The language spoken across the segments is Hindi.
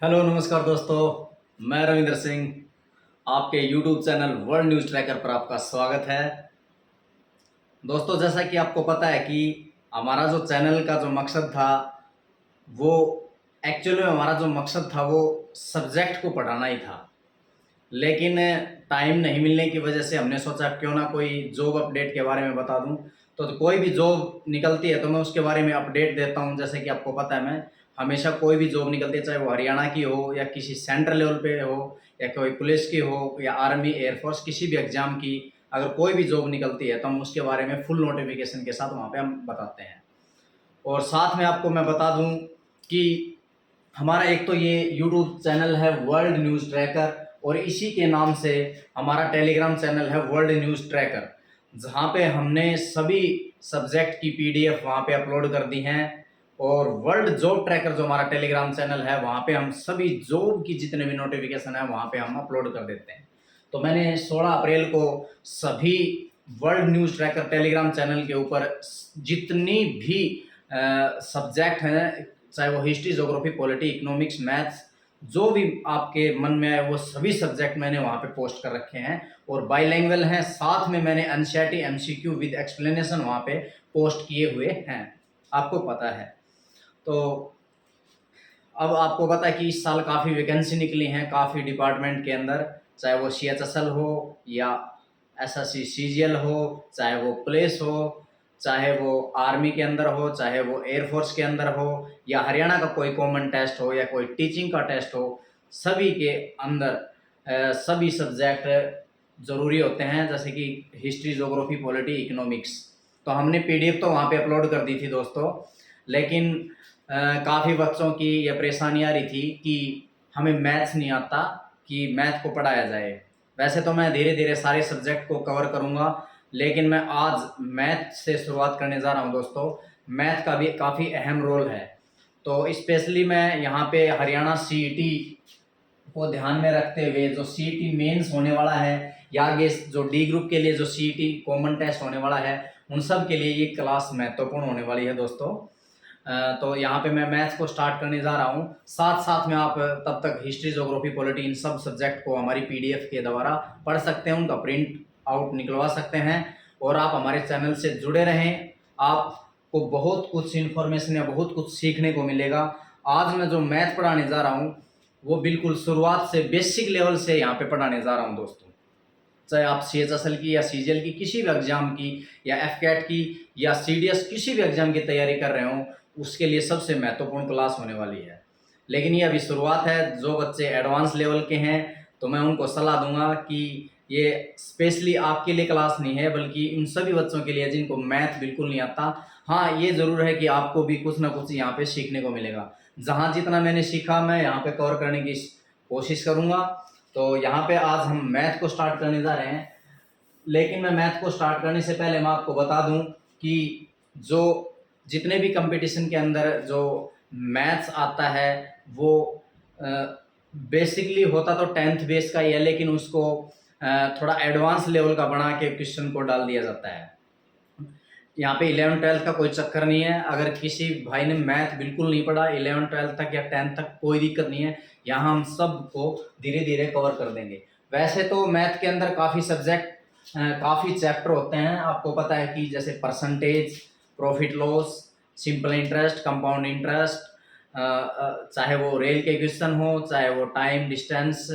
हेलो नमस्कार दोस्तों, मैं रविंद्र सिंह आपके YouTube channel world news tracker पर आपका स्वागत है। दोस्तों, जैसा कि आपको पता है कि हमारा जो चैनल का जो मकसद था वो एक्चुअली में हमारा जो मकसद था वो सब्जेक्ट को पढ़ाना ही था, लेकिन टाइम नहीं मिलने की वजह से हमने सोचा क्यों ना कोई जॉब अपडेट के बारे में बता दूं। तो कोई भी जॉब निकलती है तो मैं उसके बारे में अपडेट देता हूं। जैसे कि आपको पता है, मैं हमेशा कोई भी जॉब निकलती है, चाहे वो हरियाणा की हो या किसी सेंट्रल लेवल पे हो या कोई पुलिस की हो या आर्मी एयरफोर्स, किसी भी एग्जाम की अगर कोई भी जॉब निकलती है तो हम उसके बारे में फुल नोटिफिकेशन के साथ वहाँ पे हम बताते हैं। और साथ में आपको मैं बता दूं कि हमारा एक तो ये यूट्यूब चैनल है वर्ल्ड न्यूज़ ट्रैकर, और इसी के नाम से हमारा टेलीग्राम चैनल है वर्ल्ड न्यूज़ ट्रैकर, जहाँ पे हमने सभी सब्जेक्ट की पीडीएफ वहाँ पे अपलोड कर दी हैं। और वर्ल्ड जॉब ट्रैकर जो हमारा टेलीग्राम चैनल है, वहाँ पे हम सभी जॉब की जितने भी नोटिफिकेशन है वहाँ पे हम अपलोड कर देते हैं। तो मैंने 16 अप्रैल को सभी world news tracker Telegram channel के ऊपर जितनी भी सब्जेक्ट हैं, चाहे वो history, geography, polity, economics, maths, जो भी आपके मन में आए वो सभी सब्जेक्ट मैंने वहाँ पे पोस्ट कर रखे हैं और बाईलैंग्वेज हैं। साथ में मैंने एनसीईआरटी एमसीक्यू विद एक्सप्लेनेशन वहाँ पे पोस्ट किए हुए हैं, आपको पता है। तो अब आपको पता है कि इस साल काफ़ी वैकेंसी निकली हैं काफ़ी डिपार्टमेंट के अंदर, चाहे वो सीएचएसएल हो या एसएससी सीजीएल हो, चाहे वो पुलिस हो, चाहे वो आर्मी के अंदर हो, चाहे वो एयरफोर्स के अंदर हो, या हरियाणा का कोई कॉमन टेस्ट हो या कोई टीचिंग का टेस्ट हो, सभी के अंदर सभी सब्जेक्ट ज़रूरी होते हैं, जैसे कि हिस्ट्री, ज्योग्राफी, पॉलिटी, इकोनॉमिक्स। तो हमने पीडीएफ तो वहाँ पे अपलोड कर दी थी दोस्तों, लेकिन काफ़ी बच्चों की यह परेशानी आ रही थी कि हमें मैथ्स नहीं आता कि मैथ को पढ़ाया जाए। वैसे तो मैं धीरे धीरे सारे सब्जेक्ट को कवर करूँगा, लेकिन मैं आज मैथ से शुरुआत करने जा रहा हूँ दोस्तों। मैथ का भी काफ़ी अहम रोल है, तो स्पेशली मैं यहाँ पे हरियाणा सीईटी को ध्यान में रखते हुए जो सीईटी मेंस होने वाला है या आगे जो डी ग्रुप के लिए जो सीईटी कॉमन टेस्ट होने वाला है, उन सब के लिए ये क्लास महत्वपूर्ण होने वाली है दोस्तों। तो यहाँ पे मैं मैथ्स को स्टार्ट करने जा रहा हूँ। साथ साथ में आप तब तक हिस्ट्री, ज्योग्राफी, पॉलिटी, इन सब सब्जेक्ट को हमारी पीडीएफ के द्वारा पढ़ सकते हैं, उनका प्रिंट आउट निकलवा सकते हैं, और आप हमारे चैनल से जुड़े रहें। आपको बहुत कुछ इन्फॉर्मेशन या बहुत कुछ सीखने को मिलेगा। आज मैं जो मैथ पढ़ाने जा रहा हूँ वो बिल्कुल शुरुआत से बेसिक लेवल से यहाँ पे पढ़ाने जा रहा हूँ दोस्तों। चाहे आप सीएचएसएल की या सीजीएल की किसी भी एग्जाम की या एफकेट की या सीडीएस किसी भी एग्जाम की तैयारी कर रहे हो, उसके लिए सबसे महत्वपूर्ण क्लास होने वाली है। लेकिन ये अभी शुरुआत है। जो बच्चे एडवांस लेवल के हैं तो मैं उनको सलाह दूंगा कि ये स्पेशली आपके लिए क्लास नहीं है, बल्कि उन सभी बच्चों के लिए जिनको मैथ बिल्कुल नहीं आता। हाँ, ये ज़रूर है कि आपको भी कुछ ना कुछ यहाँ पे सीखने को मिलेगा। जहाँ जितना मैंने सीखा मैं यहाँ पे कवर करने की कोशिश करूँगा। तो यहाँ पे आज हम मैथ को स्टार्ट करने जा रहे हैं, लेकिन मैं मैथ को स्टार्ट करने से पहले मैं आपको बता दूं कि जो जितने भी कंपटीशन के अंदर जो मैथ्स आता है वो बेसिकली होता तो 10th बेस का ही है, लेकिन उसको थोड़ा एडवांस लेवल का बना के क्वेश्चन को डाल दिया जाता है। यहाँ पे 11th-12th का कोई चक्कर नहीं है। अगर किसी भाई ने मैथ बिल्कुल नहीं पढ़ा 11th-12th तक या 10th तक, कोई दिक्कत नहीं है, यहाँ हम सब को धीरे धीरे कवर कर देंगे। वैसे तो मैथ के अंदर काफ़ी सब्जेक्ट काफ़ी चैप्टर होते हैं, आपको पता है कि जैसे percentage, profit loss, simple interest, compound interest, चाहे वो रेल के क्वेश्चन हो, चाहे वो टाइम डिस्टेंस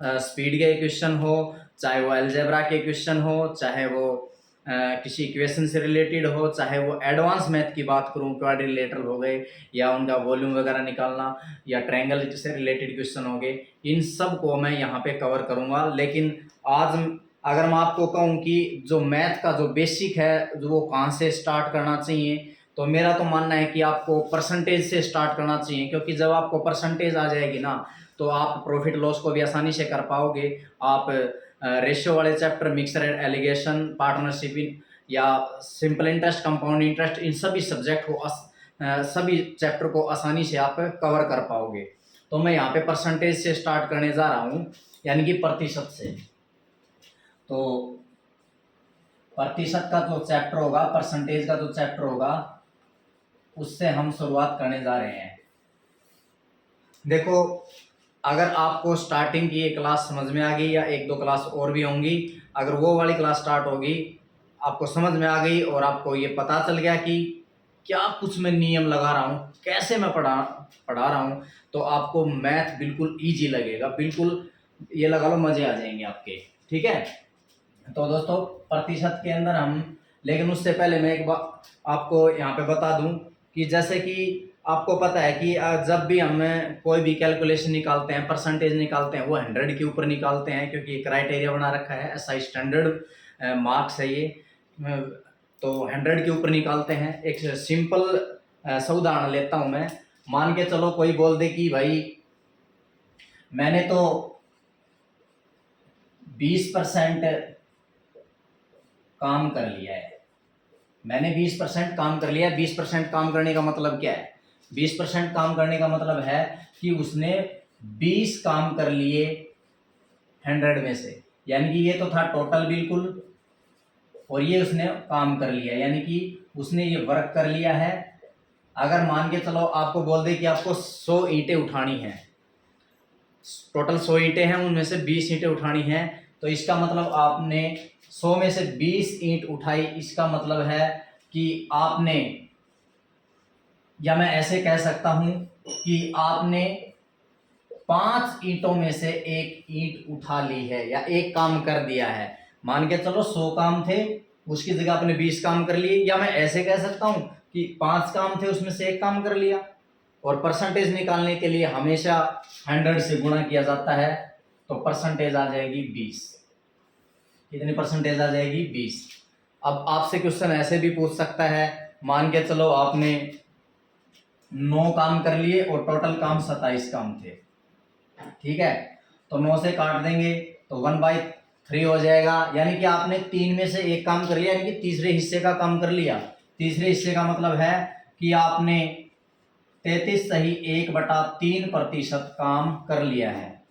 स्पीड के क्वेश्चन हो, चाहे वो अलजेब्रा के क्वेश्चन हो, चाहे वो किसी इक्वेशन से रिलेटेड हो, चाहे वो एडवांस मैथ की बात करूँ, क्वाड्रिलेटरल हो गए या उनका वॉल्यूम वगैरह निकालना, या ट्रायंगल से रिलेटेड क्वेश्चन हो गए, इन सब को मैं यहाँ पे कवर करूँगा। लेकिन आज अगर मैं आपको कहूँ कि जो मैथ का जो बेसिक है जो वो कहाँ से स्टार्ट करना चाहिए, तो मेरा तो मानना है कि आपको परसेंटेज से स्टार्ट करना चाहिए, क्योंकि जब आपको परसेंटेज आ जाएगी ना तो आप प्रॉफिट लॉस को भी आसानी से कर पाओगे। आप रेशियो वाले chapter, mixer and allegation, partnership या सिंपल इंटरेस्ट, कंपाउंड इंटरेस्ट, इन सभी सब्जेक्ट को सभी चैप्टर को आसानी से आप कवर कर पाओगे। तो मैं यहाँ पे परसेंटेज से स्टार्ट करने जा रहा हूँ, यानी कि प्रतिशत से। तो प्रतिशत का जो चैप्टर होगा, परसेंटेज का जो चैप्टर होगा, उससे हम शुरुआत करने जा रहे हैं। देखो, अगर आपको स्टार्टिंग की एक क्लास समझ में आ गई या एक दो क्लास और भी होंगी, अगर वो वाली क्लास स्टार्ट होगी, आपको समझ में आ गई और आपको ये पता चल गया कि क्या कुछ मैं नियम लगा रहा हूँ, कैसे मैं पढ़ा रहा हूँ, तो आपको मैथ बिल्कुल ईजी लगेगा, बिल्कुल ये लगा लो मजे आ जाएंगे आपके। ठीक है, तो दोस्तों प्रतिशत के अंदर हम, लेकिन उससे पहले मैं एक बात आपको यहाँ पे बता दूं कि जैसे कि आपको पता है कि जब भी हम कोई भी कैलकुलेशन निकालते हैं, परसेंटेज निकालते हैं, वो 100 के ऊपर निकालते हैं, क्योंकि क्राइटेरिया बना रखा है, एसआई स्टैंडर्ड मार्क्स है ये। तो 100 के ऊपर निकालते हैं। एक सिंपल सा उदाहरण लेता हूँ मैं। मान के चलो कोई बोल दे कि भाई मैंने तो 20% काम कर लिया है, मैंने 20% काम कर लिया है। 20% काम करने का मतलब क्या है? 20% काम करने का मतलब है कि उसने 20 काम कर लिए 100 में से, यानी कि ये तो था टोटल बिल्कुल, और ये उसने काम कर लिया, यानी कि उसने ये वर्क कर लिया है। अगर मान के चलो आपको बोल दे कि आपको 100 ईंटें उठानी है, टोटल 100 ईंटें हैं, उनमें से 20 ईंटें उठानी हैं, तो इसका मतलब आपने 100 में से 20 ईंट उठाई। इसका मतलब है कि आपने, या मैं ऐसे कह सकता हूं कि आपने 5 ईंटों में से एक ईंट उठा ली है, या एक काम कर दिया है। मान के चलो 100 काम थे, उसकी जगह आपने 20 काम कर लिए, या मैं ऐसे कह सकता हूं कि 5 काम थे, उसमें से एक काम कर लिया। और परसेंटेज निकालने के लिए हमेशा 100 से गुणा किया जाता है, तो परसेंटेज आ जाएगी 20। कितनी परसेंटेज आ जाएगी? 20। अब आपसे क्वेश्चन ऐसे भी पूछ सकता है, मान के चलो आपने 9 काम कर लिए और टोटल काम 27 काम थे। ठीक है, तो 9 से काट देंगे तो 1/3 हो जाएगा, यानी कि आपने 3 में से एक काम कर लिया, यानी कि तीसरे हिस्से का काम कर लिया। तीसरे हिस्से का मतलब है कि आपने 33.1/3% काम कर लिया है।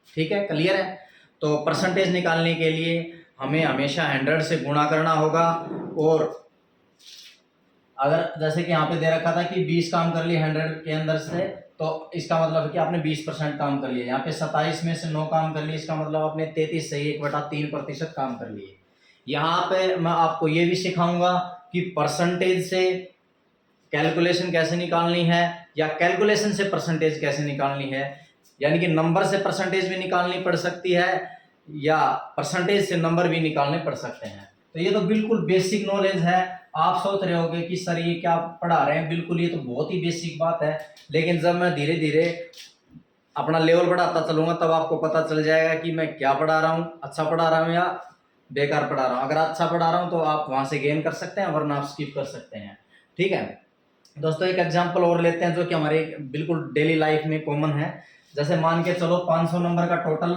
ठीक है, क्लियर है? तो परसेंटेज निकालने के लिए हमें हमेशा 100 से गुणा करना होगा। और अगर जैसे कि यहाँ पे दे रखा था कि 20 काम कर लिए 100 के अंदर से, तो इसका मतलब है कि आपने 20% काम कर लिया। यहाँ पे 27 में से 9 काम कर लिए, इसका मतलब आपने 33.1/3% काम कर लिए। यहाँ पे मैं आपको ये भी सिखाऊंगा कि परसेंटेज से कैलकुलेशन कैसे निकालनी है, या कैलकुलेशन से परसेंटेज कैसे निकालनी है, यानी कि नंबर से परसेंटेज भी निकालनी पड़ सकती है, या परसेंटेज से नंबर भी निकालने पड़ सकते हैं। तो ये तो बिल्कुल बेसिक नॉलेज है। आप सोच रहे होगे कि सर ये क्या पढ़ा रहे हैं, बिल्कुल ये तो बहुत ही बेसिक बात है। लेकिन जब मैं धीरे धीरे अपना लेवल बढ़ाता चलूंगा, तब आपको पता चल जाएगा कि मैं क्या पढ़ा रहा हूँ, अच्छा पढ़ा रहा हूँ या बेकार पढ़ा रहा हूँ। अगर अच्छा पढ़ा रहा हूँ तो आप वहां से गेन कर सकते हैं, वरना आप स्किप कर सकते हैं। ठीक है दोस्तों, एक एग्जांपल और लेते हैं जो कि हमारे बिल्कुल डेली लाइफ में कॉमन है। जैसे मान के चलो 500 नंबर का टोटल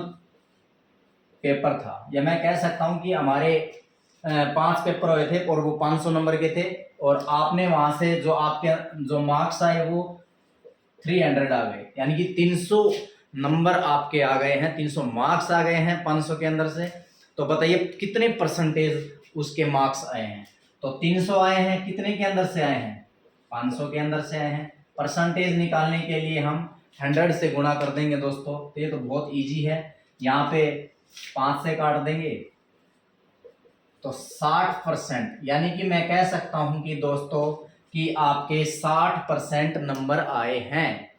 पेपर था, या मैं कह सकता हूं कि हमारे 5 पेपर हुए थे और वो 500 नंबर के थे, और आपने वहां से जो आपके जो मार्क्स आए वो 300 आ गए, यानी कि 300 नंबर आपके आ गए हैं, 300 मार्क्स आ गए हैं 500 के अंदर से। तो बताइए कितने परसेंटेज उसके मार्क्स आए हैं? तो 300 आए हैं, कितने के अंदर से आए हैं? 500 के अंदर से आए हैं। परसेंटेज निकालने के लिए हम 100 से गुणा कर देंगे दोस्तों, तो ये तो बहुत इजी है। यहाँ पे 5 से काट देंगे तो 60%, यानी कि मैं कह सकता हूं कि दोस्तों कि आपके 60% नंबर आए हैं।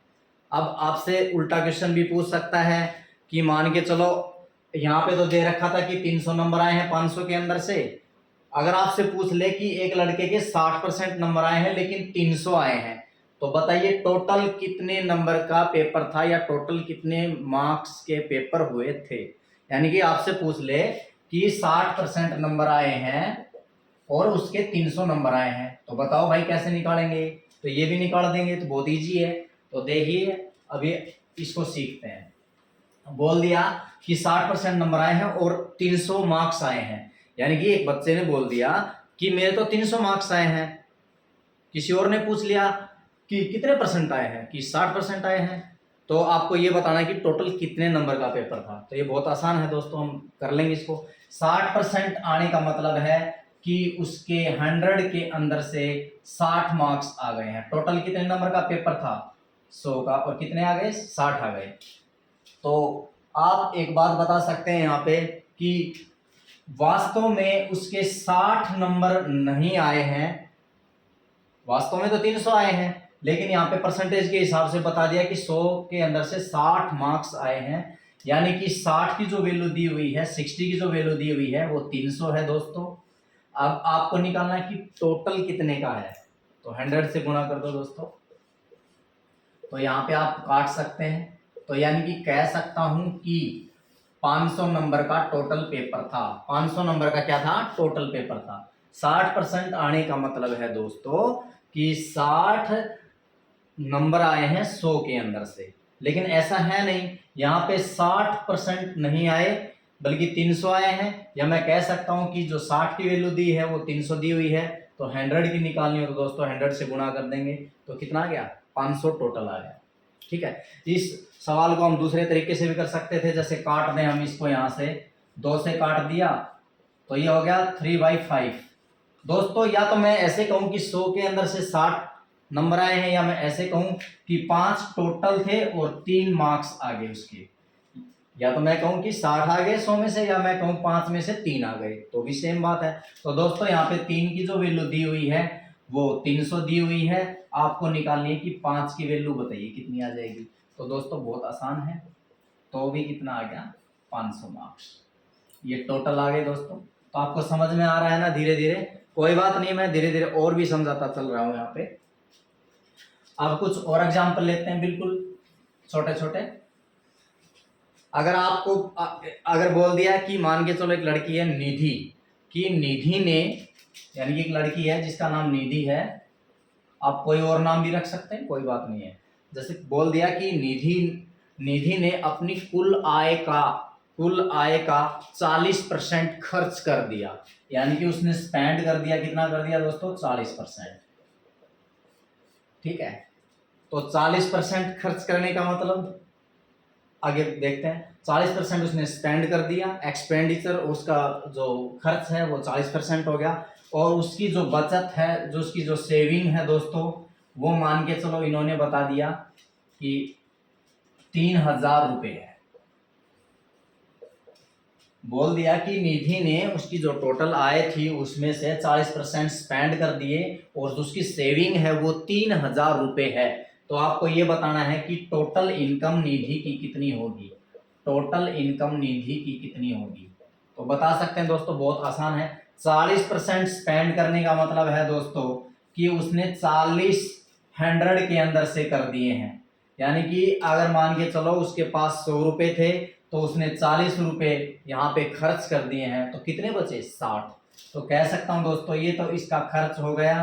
अब आपसे उल्टा क्वेश्चन भी पूछ सकता है कि मान के चलो यहाँ पे तो दे रखा था कि 300 नंबर आए हैं 500 के अंदर से। अगर आपसे पूछ ले कि एक लड़के के 60% नंबर आए हैं लेकिन 300 आए हैं, तो बताइए टोटल कितने नंबर का पेपर था, या टोटल कितने मार्क्स के पेपर हुए थे। यानी कि आपसे पूछ ले कि 60% नंबर आए हैं और उसके 300 नंबर आए हैं, तो बताओ भाई कैसे निकालेंगे? तो ये भी निकाल देंगे, तो बहुत ईजी है। तो देखिए अभी इसको सीखते हैं। बोल दिया कि 60% नंबर आए हैं और 300 मार्क्स आए हैं, यानी कि एक बच्चे ने बोल दिया कि मेरे तो 300 मार्क्स आए हैं। किसी और ने पूछ लिया कि कितने परसेंट आए हैं, कि 60% आए हैं। तो आपको ये बताना है कि टोटल कितने नंबर का पेपर था। तो ये बहुत आसान है दोस्तों, हम कर लेंगे इसको। 60% आने का मतलब है कि उसके 100 के अंदर से 60 मार्क्स आ गए हैं। टोटल कितने नंबर का पेपर था? 100 का, और कितने आ गए, 60 आ गए। तो आप एक बात बता सकते हैं यहाँ पे कि वास्तव में उसके 60 नंबर नहीं आए हैं, वास्तव में तो 300 आए हैं, लेकिन यहाँ पे परसेंटेज के हिसाब से बता दिया कि 100 के अंदर से 60 मार्क्स आए हैं, यानी कि 60 की जो वैल्यू दी हुई है, 60 की जो वैल्यू दी हुई है वो 300 है दोस्तों। अब आपको निकालना है कि टोटल कितने का है, तो 100 से गुणा कर दो दोस्तों। तो यहाँ पे आप काट सकते हैं, तो यानी कि कह सकता हूं कि 500 नंबर का टोटल पेपर था, 500 नंबर का क्या था, टोटल पेपर था। 60% आने का मतलब है दोस्तों कि 60 नंबर आए हैं 100 के अंदर से, लेकिन ऐसा है नहीं, यहाँ पे 60% नहीं आए बल्कि 300 आए हैं। या मैं कह सकता हूं कि जो 60 की वैल्यू दी है वो 300 दी हुई है, तो 100 की निकालनी हो तो दोस्तों 100 से गुणा कर देंगे, तो कितना आ गया, 500 टोटल आ गया। ठीक है, इस सवाल को हम दूसरे तरीके से भी कर सकते थे, जैसे काट दें हम इसको, यहाँ से 2 से काट दिया तो ये हो गया 3/5 दोस्तों। या तो मैं ऐसे कहूं कि 100 के अंदर से 60 नंबर आए हैं, या मैं ऐसे कहूं कि 5 टोटल थे और 3 मार्क्स आ गए उसके। या तो मैं कहूं कि 60 आ गए 100 में से, या मैं कहूं 5 में से 3 आ गए, तो भी सेम बात है। तो दोस्तों यहाँ पे 3 की जो वैल्यू दी हुई है वो 300 दी हुई है, आपको निकालनी है कि 5 की वैल्यू बताइए कितनी आ जाएगी। तो दोस्तों बहुत आसान है, तो भी कितना आ गया, 500 मार्क्स, ये टोटल आ गए दोस्तों। तो आपको समझ में आ रहा है ना, धीरे धीरे, कोई बात नहीं, मैं धीरे धीरे और भी समझाता चल रहा हूं यहाँ पे। अब कुछ और एग्जाम्पल लेते हैं, बिल्कुल छोटे छोटे। अगर आपको अगर बोल दिया कि मान के चलो एक लड़की है निधि, कि निधि ने, यानी कि एक लड़की है जिसका नाम निधि है, आप कोई और नाम भी रख सकते हैं, कोई बात नहीं है। जैसे बोल दिया कि निधि निधि ने अपनी कुल आय का 40% खर्च कर दिया, यानी कि उसने स्पेंड कर दिया, कितना कर दिया दोस्तों, 40%। ठीक है, तो 40% खर्च करने का मतलब आगे देखते हैं। 40% उसने स्पेंड कर दिया, एक्सपेंडिचर, उसका जो खर्च है वो 40% हो गया, और उसकी जो बचत है, जो उसकी जो सेविंग है दोस्तों, वो मान के चलो इन्होंने बता दिया कि 3000 रुपये है। बोल दिया कि निधि ने उसकी जो टोटल आय थी उसमें से 40% स्पेंड कर दिए, और जो उसकी सेविंग है वो 3000 रुपये है। तो आपको ये बताना है कि टोटल इनकम निधि की कितनी होगी, टोटल इनकम निधि की कितनी होगी। तो बता सकते हैं दोस्तों, बहुत आसान है। 40% स्पेंड करने का मतलब है दोस्तों कि उसने 40 100 के अंदर से कर दिए हैं, यानी कि अगर मान के चलो उसके पास 100 रुपये थे, तो उसने 40 रुपये यहाँ पे खर्च कर दिए हैं, तो कितने बचे, 60। तो कह सकता हूँ दोस्तों ये तो इसका खर्च हो गया।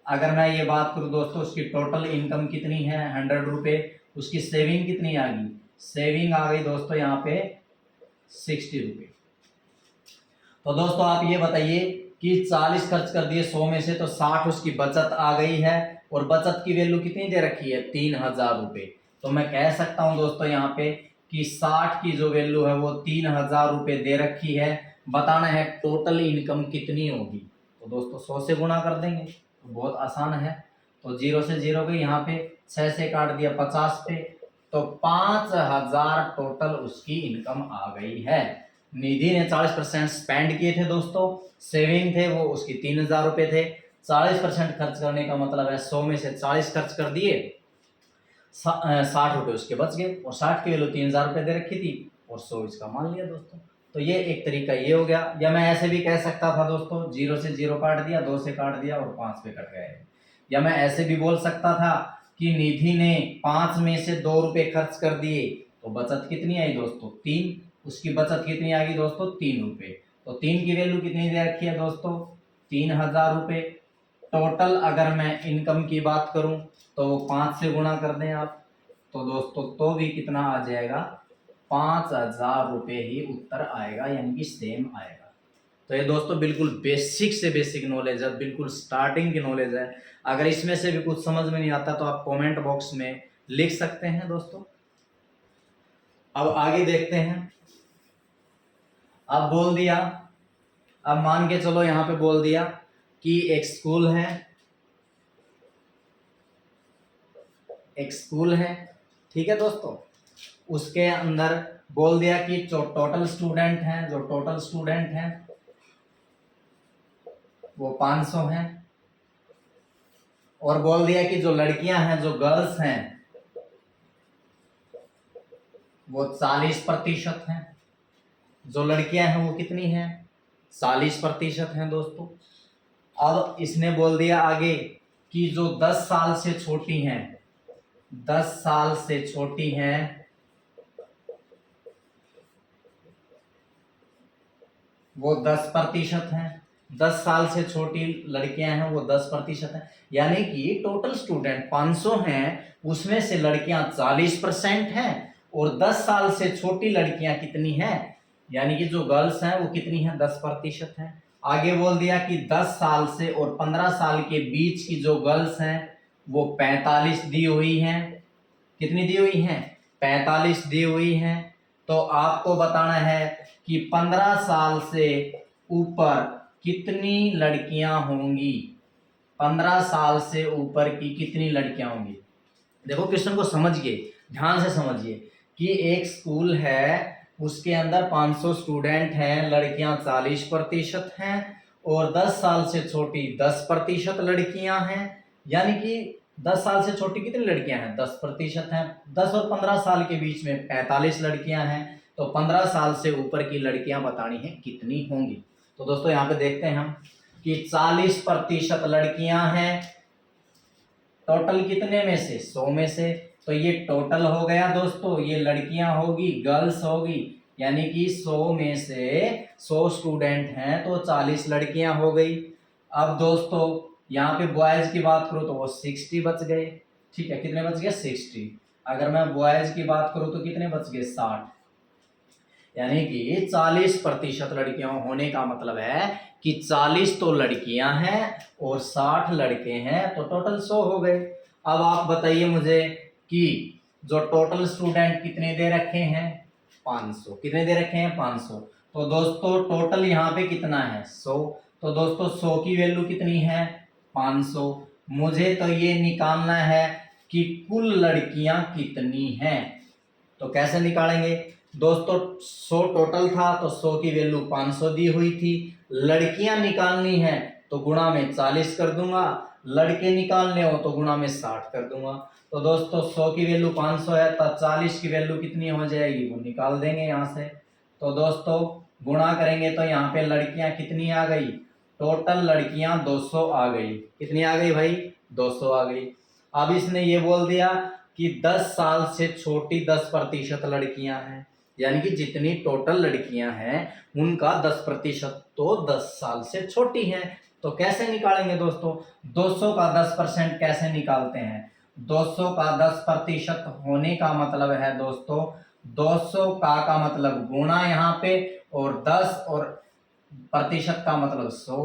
अगर मैं ये बात करूँ दोस्तों, उसकी टोटल इनकम कितनी है, 100 रुपये, उसकी सेविंग कितनी आ गई, सेविंग आ गई दोस्तों यहाँ पे 60 रुपये। तो दोस्तों आप ये बताइए कि 40 खर्च कर दिए 100 में से, तो 60 उसकी बचत आ गई है, और बचत की वैल्यू कितनी दे रखी है, 3000 रुपये। तो मैं कह सकता हूं दोस्तों यहाँ पे कि 60 की जो वैल्यू है वो 3000 रुपये दे रखी है, बताना है टोटल इनकम कितनी होगी। तो दोस्तों 100 से गुणा कर देंगे, तो बहुत आसान है। तो 0 से 0 गई, यहाँ पे 6 से काट दिया 50 पे, तो 5000 टोटल उसकी इनकम आ गई है। निधि ने 40% स्पेंड किए थे दोस्तों, सेविंग थे वो उसकी 3000 रुपये थे। 40% खर्च करने का मतलब है 100 में से 40 खर्च कर दिए, 60 रुपये उसके बच गए, और 60 की वैल्यू 3000 रुपये दे रखी थी, और 100 इसका मान लिया दोस्तों। तो ये एक तरीका ये हो गया। या मैं ऐसे भी कह सकता था दोस्तों, 0 से 0 काट दिया, 2 से काट दिया, और 5 पे कट गए। या मैं ऐसे भी बोल सकता था कि निधि ने 5 में से 2 रुपये खर्च कर दिए, तो बचत कितनी आई दोस्तों, 3। उसकी बचत कितनी आ गई दोस्तों, 3 रुपये। तो 3 की वैल्यू कितनी दे रखी है दोस्तों, 3000 रुपये। टोटल अगर मैं इनकम की बात करूं तो 5 से गुणा कर दें आप, तो दोस्तों तो भी कितना आ जाएगा, 5000 रुपये ही उत्तर आएगा, यानी कि सेम आएगा। तो ये दोस्तों बिल्कुल बेसिक से बेसिक नॉलेज है, बिल्कुल स्टार्टिंग की नॉलेज है। अगर इसमें से भी कुछ समझ में नहीं आता तो आप कमेंट बॉक्स में लिख सकते हैं दोस्तों। अब आगे देखते हैं। अब बोल दिया, अब मान के चलो यहाँ पे बोल दिया कि एक स्कूल है, एक स्कूल है, ठीक है दोस्तों। उसके अंदर बोल दिया कि जो टोटल स्टूडेंट हैं वो 500 हैं, और बोल दिया कि जो लड़कियां हैं, जो गर्ल्स हैं, वो 40% हैं। जो लड़कियां हैं वो कितनी हैं? 40% हैं दोस्तों। अब इसने बोल दिया आगे कि जो 10 साल से छोटी हैं, 10 साल से छोटी हैं, वो 10% हैं। 10 साल से छोटी लड़कियां हैं वो 10% हैं। यानी कि टोटल स्टूडेंट 500 हैं, उसमें से लड़कियां 40% हैं, और 10 साल से छोटी लड़कियां कितनी हैं, यानी कि जो गर्ल्स हैं वो कितनी हैं? 10% हैं। आगे बोल दिया कि 10 साल से और 15 साल के बीच की जो गर्ल्स हैं वो 45 दी हुई हैं। कितनी दी हुई हैं? 45 दी हुई हैं। तो आपको बताना है कि 15 साल से ऊपर कितनी लड़कियां होंगी। 15 साल से ऊपर की कितनी लड़कियां होंगी। देखो क्वेश्चन को समझिए, ध्यान से समझिए कि एक स्कूल है, उसके अंदर 500 स्टूडेंट हैं, लड़कियां 40% हैं, और 10 साल से छोटी 10% लड़कियां हैं। यानी कि 10 साल से छोटी कितनी लड़कियां हैं? 10% हैं। 10 और 15 साल के बीच में 45 लड़कियां हैं। तो 15 साल से ऊपर की लड़कियां बतानी है कितनी होंगी। तो दोस्तों यहाँ पे देखते हैं हम कि 40% लड़कियां हैं, टोटल कितने में से? 100 में से। तो ये टोटल हो गया दोस्तों, ये लड़कियां होगी, गर्ल्स होगी, यानी कि 100 में से 100 स्टूडेंट हैं तो 40 लड़कियां हो गई। अब दोस्तों यहाँ पे बॉयज की बात करूँ तो वो 60 बच गए। ठीक है, कितने बच गए? 60। अगर मैं बॉयज की बात करूँ तो कितने बच गए? 60। यानी कि 40% लड़कियां होने का मतलब है कि 40 तो लड़कियां हैं और 60 लड़के हैं, तो टोटल 100 हो गए। अब आप बताइए मुझे कि जो टोटल स्टूडेंट कितने दे रखे हैं? 500। कितने दे रखे हैं? 500। तो दोस्तों टोटल यहाँ पे कितना है? 100। तो दोस्तों 100 की वैल्यू कितनी है? 500। मुझे तो ये निकालना है कि कुल लड़कियां कितनी हैं। तो कैसे निकालेंगे दोस्तों? 100 टोटल था तो 100 की वैल्यू 500 दी हुई थी। लड़कियां निकालनी है तो गुणा में 40 कर दूंगा, लड़के निकालने हो तो गुणा में 60 कर दूंगा। तो दोस्तों 100 की वैल्यू 500 है तो 40 की वैल्यू कितनी हो जाएगी वो निकाल देंगे यहाँ से। तो दोस्तों गुणा करेंगे तो यहाँ पे लड़कियां कितनी आ गई? टोटल लड़कियां 200 आ गई। कितनी आ गई भाई? 200 आ गई। अब इसने ये बोल दिया कि 10 साल से छोटी 10% लड़कियां हैं, यानी कि जितनी टोटल लड़कियां हैं उनका 10% तो 10 साल से छोटी हैं। तो कैसे निकालेंगे दोस्तों? 200 का 10% कैसे निकालते हैं? 200 का 10% होने का मतलब है दोस्तों 200 का मतलब गुणा यहाँ पे, और 10 और प्रतिशत का मतलब 100।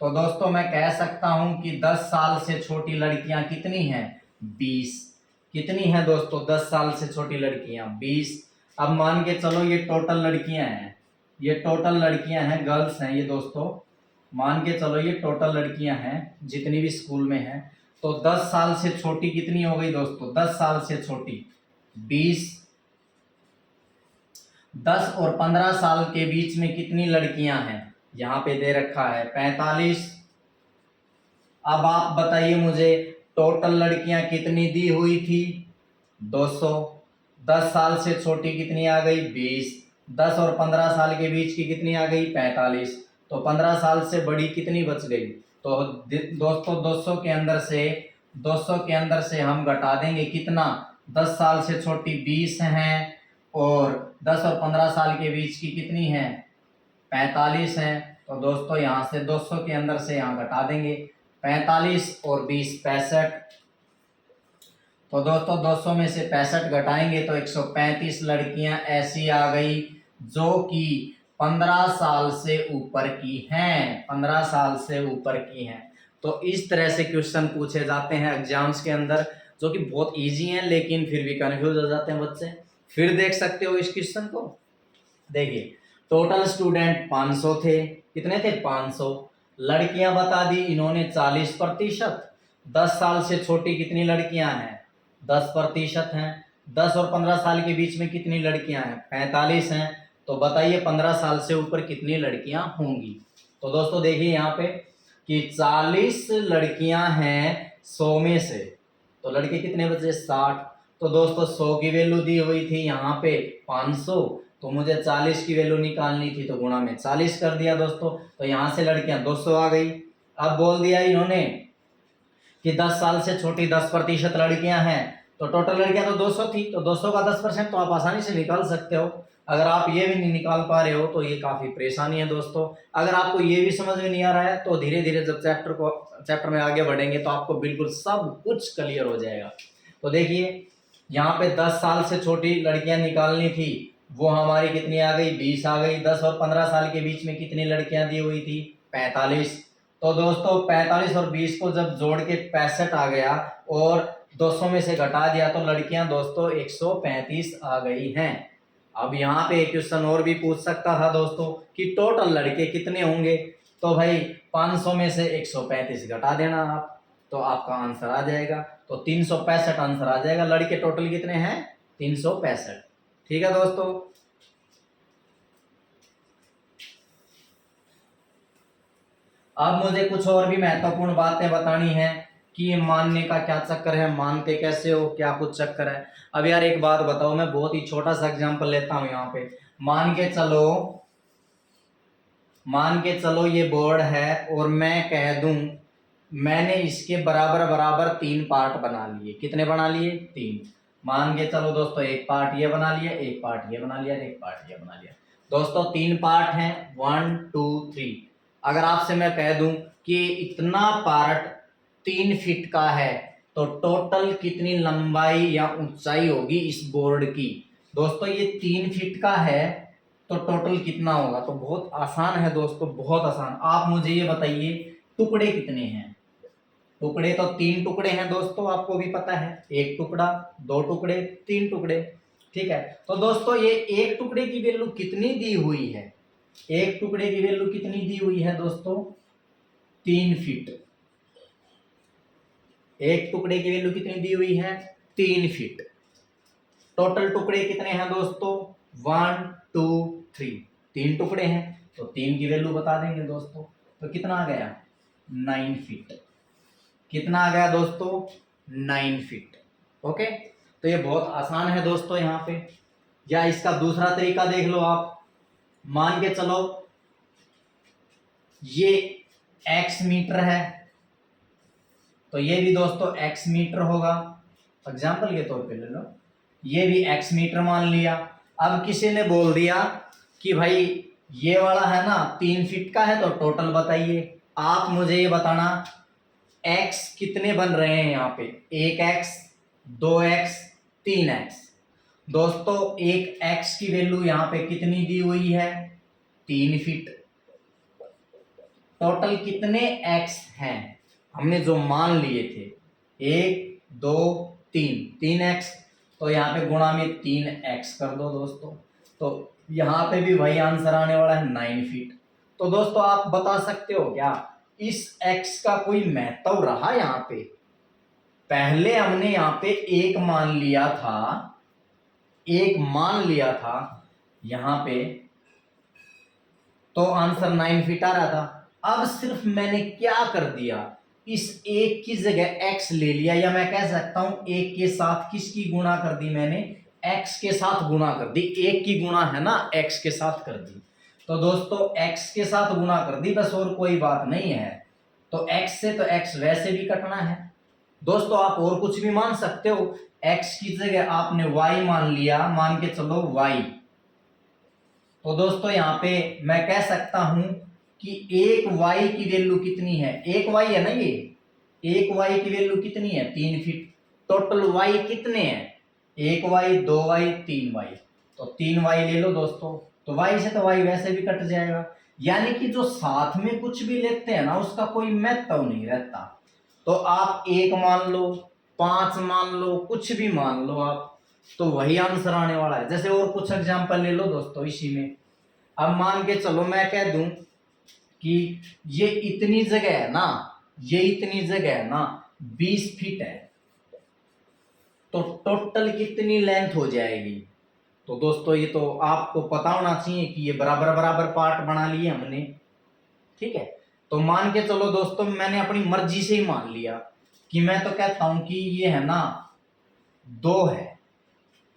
तो दोस्तों मैं कह सकता हूं कि 10 साल से छोटी लड़कियां कितनी हैं? 20। कितनी है दोस्तों? 10 साल से छोटी लड़कियां 20। अब मान के चलो ये टोटल लड़कियां हैं, ये टोटल लड़कियां हैं, गर्ल्स हैं ये दोस्तों। मान के चलो ये टोटल लड़कियां हैं जितनी भी स्कूल में हैं। तो 10 साल से छोटी कितनी हो गई दोस्तों? 10 साल से छोटी 20। 10 और 15 साल के बीच में कितनी लड़कियां हैं? यहाँ पे दे रखा है 45। अब आप बताइए मुझे टोटल लड़कियां कितनी दी हुई थी? 200। 10 साल से छोटी कितनी आ गई? 20। 10 और 15 साल के बीच की कितनी आ गई? 45। तो 15 साल से बड़ी कितनी बच गई? तो दोस्तों 200 के अंदर से हम घटा देंगे कितना? 10 साल से छोटी 20 हैं, और 10 और 15 साल के बीच की कितनी है? 45 हैं। तो दोस्तों यहाँ से 200 के अंदर से यहाँ घटा देंगे 45 और 20 65। तो दोस्तों 200 में से 65 घटाएंगे तो 135 लड़कियां ऐसी आ गई जो कि 15 साल से ऊपर की हैं, 15 साल से ऊपर की हैं। तो इस तरह से क्वेश्चन पूछे जाते हैं एग्जाम्स के अंदर, जो कि बहुत इजी हैं लेकिन फिर भी कंफ्यूज हो जाते हैं बच्चे। फिर देख सकते हो इस क्वेश्चन को, देखिए टोटल स्टूडेंट 500 थे। कितने थे? 500। लड़कियां बता दी इन्होंने 40%। 10 साल से छोटी कितनी लड़कियां हैं? 10% हैं। 10 और 15 साल के बीच में कितनी लड़कियां हैं? 45 हैं। तो बताइए 15 साल से ऊपर कितनी लड़कियां होंगी? तो दोस्तों देखिए यहाँ पे कि 40 लड़कियां हैं 100 में से, तो लड़के कितने बचे? 60। तो दोस्तों 100 की वैल्यू दी हुई थी यहाँ पे 500, तो मुझे 40 की वैल्यू निकालनी थी, तो गुणा में 40 कर दिया दोस्तों। तो यहाँ से लड़कियां 200 आ गई। अब बोल दिया इन्होंने कि 10 साल से छोटी 10% लड़कियां हैं, तो टोटल लड़कियां तो 200 थी, तो 200 का 10% तो आप आसानी से निकाल सकते हो। अगर आप ये भी नहीं निकाल पा रहे हो तो ये काफी परेशानी है दोस्तों। अगर आपको ये भी समझ में नहीं आ रहा है तो धीरे धीरे जब चैप्टर में आगे बढ़ेंगे तो आपको बिल्कुल सब कुछ क्लियर हो जाएगा। तो देखिए यहाँ पे 10 साल से छोटी लड़कियां निकालनी थी, वो हमारी कितनी आ गई? 20 आ गई। 10 और 15 साल के बीच में कितनी लड़कियां दी हुई थी? 45। तो दोस्तों 45 और 20 को जब जोड़ के 65 आ गया और 200 में से घटा दिया तो लड़कियां दोस्तों 135 आ गई हैं। अब यहाँ पे एक क्वेश्चन और भी पूछ सकता था दोस्तों कि टोटल लड़के कितने होंगे? तो भाई 500 में से 135 घटा देना आप, तो आपका आंसर आ जाएगा। तो 365 आंसर आ जाएगा। लड़के टोटल कितने हैं? 365। ठीक है दोस्तों। अब मुझे कुछ और भी महत्वपूर्ण बातें बतानी है कि ये मानने का क्या चक्कर है, मानते कैसे हो, क्या कुछ चक्कर है। अब यार एक बात बताओ, मैं बहुत ही छोटा सा एग्जांपल लेता हूं यहाँ पे। मान के चलो ये बोर्ड है और मैं कह दूं मैंने इसके बराबर बराबर 3 पार्ट बना लिए। कितने बना लिए? 3। मान के चलो दोस्तों एक पार्ट ये बना लिया, एक पार्ट ये बना लिया, एक पार्ट ये बना लिया। दोस्तों 3 पार्ट हैं, 1 2 3। अगर आपसे मैं कह दूं कि इतना पार्ट 3 फीट का है तो टोटल कितनी लंबाई या ऊंचाई होगी इस बोर्ड की? दोस्तों ये 3 फीट का है तो टोटल कितना होगा? तो बहुत आसान है दोस्तों, बहुत आसान। आप मुझे ये बताइए टुकड़े कितने हैं? टुकड़े तो 3 टुकड़े हैं दोस्तों, आपको भी पता है। 1 टुकड़ा, 2 टुकड़े, 3 टुकड़े। ठीक है। तो दोस्तों ये 1 टुकड़े की वैल्यू कितनी दी हुई है? 1 टुकड़े की वैल्यू कितनी दी हुई है दोस्तों? 3 फीट। 1 टुकड़े की वैल्यू कितनी दी हुई है? 3 फीट। टोटल टुकड़े कितने हैं दोस्तों? 1 2 3। 3 टुकड़े हैं तो 3 की वैल्यू बता देंगे दोस्तों। तो कितना आ गया? 9 फीट। कितना आ गया दोस्तों? 9 फीट। ओके। तो ये बहुत आसान है दोस्तों यहाँ पे। या इसका दूसरा तरीका देख लो आप। मान के चलो ये x मीटर है, तो ये भी दोस्तों x मीटर होगा। एग्जाम्पल के तौर पे ले लो, ये भी x मीटर मान लिया। अब किसी ने बोल दिया कि भाई ये वाला है ना 3 फीट का है, तो टोटल बताइए। आप मुझे ये बताना x कितने बन रहे हैं यहाँ पे? 1x 2x 3x। दोस्तों एक x की वैल्यू यहाँ पे कितनी दी हुई है? 3 फीट। टोटल कितने x हैं हमने जो मान लिए थे? 1 2 3, 3x। तो यहाँ पे गुणा में 3x कर दो दोस्तों, तो यहाँ पे भी वही आंसर आने वाला है 9 फीट। तो दोस्तों आप बता सकते हो क्या इस x का कोई महत्व रहा यहाँ पे? पहले हमने यहाँ पे एक मान लिया था, यहाँ पे, तो आंसर 9 फीट आ रहा था। अब सिर्फ मैंने क्या कर दिया, इस एक की जगह x ले लिया, या मैं कह सकता हूं एक के साथ किसकी गुणा कर दी? मैंने x के साथ गुणा कर दी। एक की गुणा है ना, x के साथ कर दी। तो दोस्तों x के साथ गुणा कर दी, बस और कोई बात नहीं है। तो x से तो x वैसे भी कटना है दोस्तों। आप और कुछ भी मान सकते हो, x की जगह आपने y मान लिया, मान के चलो y। तो दोस्तों यहाँ पे मैं कह सकता हूं कि एक y की वैल्यू कितनी है? एक y है ना, ये एक y की वैल्यू कितनी है? 3 फीट। टोटल y कितने हैं? 1 y 2 y 3 y। तो 3 y ले लो दोस्तों, तो y से तो y वैसे भी कट जाएगा। यानी कि जो साथ में कुछ भी लेते हैं ना उसका कोई महत्व नहीं रहता। तो आप 1 मान लो, 5 मान लो, कुछ भी मान लो आप, तो वही आंसर आने वाला है। जैसे और कुछ एग्जांपल ले लो दोस्तों इसी में। अब मान के चलो मैं कह दूं कि ये इतनी जगह है ना, 20 फीट है। तो टोटल कितनी लेंथ हो जाएगी। तो दोस्तों ये तो आपको पता होना चाहिए कि ये बराबर बराबर पार्ट बना लिए हमने, ठीक है। तो मान के चलो दोस्तों, मैंने अपनी मर्जी से ही मान लिया कि मैं तो कहता हूं कि ये है ना 2 है,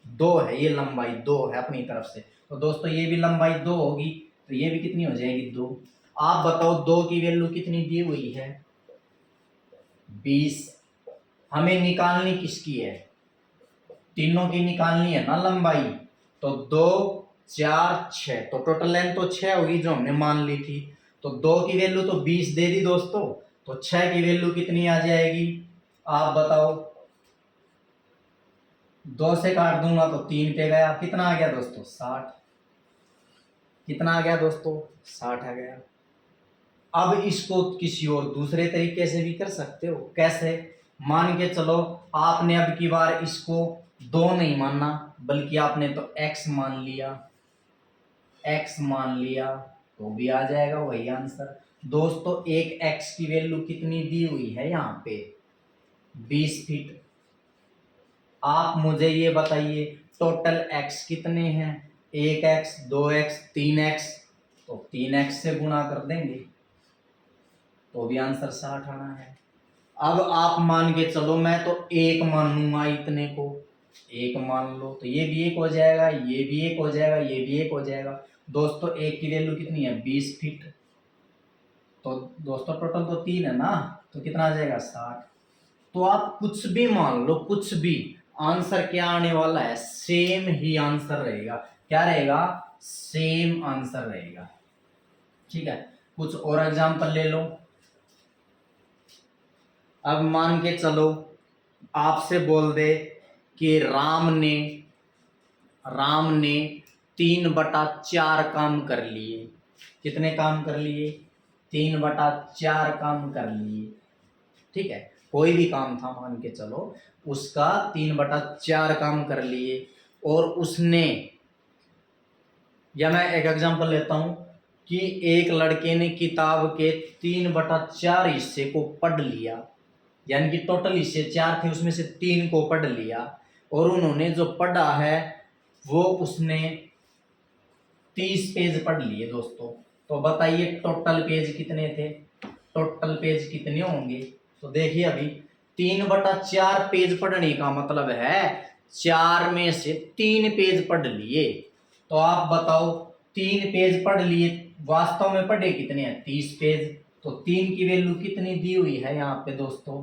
2 है, ये लंबाई 2 है अपनी तरफ से। तो दोस्तों ये भी लंबाई 2 होगी, तो ये भी कितनी हो जाएगी 2। आप बताओ 2 की वैल्यू कितनी दी हुई है 20। हमें निकालनी किसकी है, तीनों की निकालनी है ना लंबाई। तो 2 4 6, तो टोटल लेंथ तो 6 होगी जो हमने मान ली थी। तो 2 की वैल्यू तो 20 दे दी दोस्तों, तो 6 की वैल्यू कितनी आ जाएगी आप बताओ। 2 से काट दूंगा तो 3 पे गया, कितना आ गया दोस्तों 60। कितना आ गया दोस्तों 60 आ गया। अब इसको किसी और दूसरे तरीके से भी कर सकते हो। कैसे, मान के चलो आपने अब की बार इसको 2 नहीं मानना, बल्कि आपने तो x मान लिया, x मान लिया, तो भी आ जाएगा वही आंसर। दोस्तों एक x की वैल्यू कितनी दी हुई है यहाँ पे 20 फीट। आप मुझे ये बताइए टोटल x कितने हैं, 1x 2x 3x, तो 3x से गुणा कर देंगे तो भी आंसर 60 आना है। अब आप मान के चलो मैं तो 1 मान लूंगा, इतने को 1 मान लो, तो ये भी 1 हो जाएगा, ये भी 1 हो जाएगा, ये भी 1 हो जाएगा। दोस्तों 1 की वैल्यू कितनी है 20 फीट, तो दोस्तों टोटल तो 3 है ना, तो कितना आ जाएगा 60। तो आप कुछ भी मान लो, कुछ भी, आंसर क्या आने वाला है, सेम ही आंसर रहेगा। क्या रहेगा, सेम आंसर रहेगा, ठीक है। कुछ और एग्जांपल ले लो। अब मान के चलो आपसे बोल दे कि राम ने 3/4 काम कर लिए। कितने काम कर लिए, 3/4 काम कर लिए, ठीक है। कोई भी काम था मान के चलो, उसका 3/4 काम कर लिए। और उसने, या मैं एक एग्जांपल लेता हूं कि एक लड़के ने किताब के 3/4 हिस्से को पढ़ लिया, यानी कि टोटल हिस्से 4 थे, उसमें से 3 को पढ़ लिया। और उन्होंने जो पढ़ा है वो उसने 30 पेज पढ़ लिए दोस्तों। तो बताइए टोटल पेज कितने थे, टोटल पेज कितने होंगे। तो देखिए अभी 3/4 पेज पढ़ने का मतलब है 4 में से 3 पेज पढ़ लिए। तो आप बताओ 3 पेज पढ़ लिए, वास्तव में पढ़े कितने हैं 30 पेज। तो 3 की वैल्यू कितनी दी हुई है यहाँ पे दोस्तों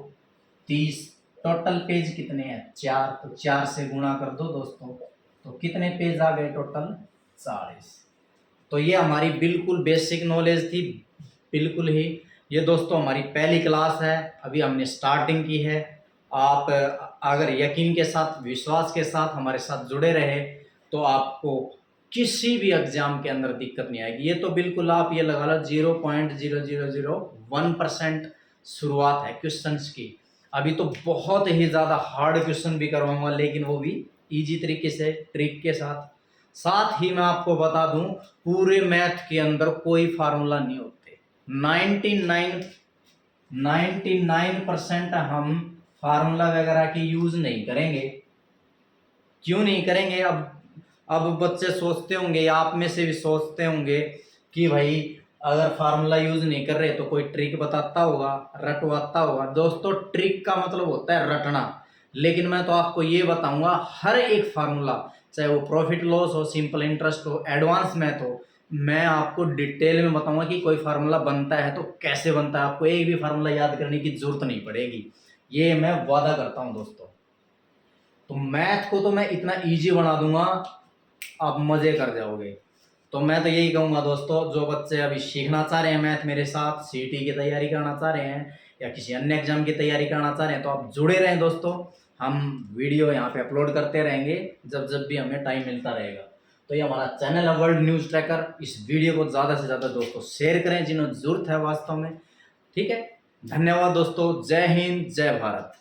30। टोटल पेज कितने हैं 4, तो 4 से गुणा कर दो दोस्तों, तो कितने पेज आ गए टोटल 40। तो ये हमारी बिल्कुल बेसिक नॉलेज थी, बिल्कुल ही। ये दोस्तों हमारी पहली क्लास है, अभी हमने स्टार्टिंग की है। आप अगर यकीन के साथ, विश्वास के साथ हमारे साथ जुड़े रहे तो आपको किसी भी एग्जाम के अंदर दिक्कत नहीं आएगी। ये तो बिल्कुल आप ये लगा लो 0.0001% शुरुआत है क्वेश्चंस की। अभी तो बहुत ही ज़्यादा हार्ड क्वेश्चन भी करवाऊंगा, लेकिन वो भी इजी तरीके से, ट्रिक के साथ। साथ ही मैं आपको बता दूं पूरे मैथ के अंदर कोई फार्मूला नहीं होते। 99% हम फार्मूला वगैरह की यूज नहीं करेंगे। क्यों नहीं करेंगे, अब बच्चे सोचते होंगे, आप में से भी सोचते होंगे कि भाई अगर फार्मूला यूज नहीं कर रहे तो कोई ट्रिक बताता होगा, रटवाता होगा। दोस्तों ट्रिक का मतलब होता है रटना, लेकिन मैं तो आपको ये बताऊंगा हर एक फार्मूला, चाहे वो प्रॉफिट लॉस हो, सिंपल इंटरेस्ट हो, एडवांस मैथ हो, मैं आपको डिटेल में बताऊंगा कि कोई फार्मूला बनता है तो कैसे बनता है। आपको एक भी फार्मूला याद करने की जरूरत नहीं पड़ेगी, ये मैं वादा करता हूं दोस्तों। तो मैथ को तो मैं इतना इजी बना दूंगा, आप मजे कर जाओगे। तो मैं तो यही कहूँगा दोस्तों, जो बच्चे अभी सीखना चाह रहे हैं मैथ मेरे साथ, सीटी की तैयारी करना चाह रहे हैं या किसी अन्य एग्जाम की तैयारी करना चाह रहे हैं, तो आप जुड़े रहें दोस्तों। हम वीडियो यहाँ पे अपलोड करते रहेंगे जब जब भी हमें टाइम मिलता रहेगा। तो ये हमारा चैनल है वर्ल्ड न्यूज़ ट्रैकर। इस वीडियो को ज़्यादा से ज़्यादा दोस्तों शेयर करें जिन्हें ज़रूरत है वास्तव में, ठीक है। धन्यवाद दोस्तों, जय हिंद, जय भारत।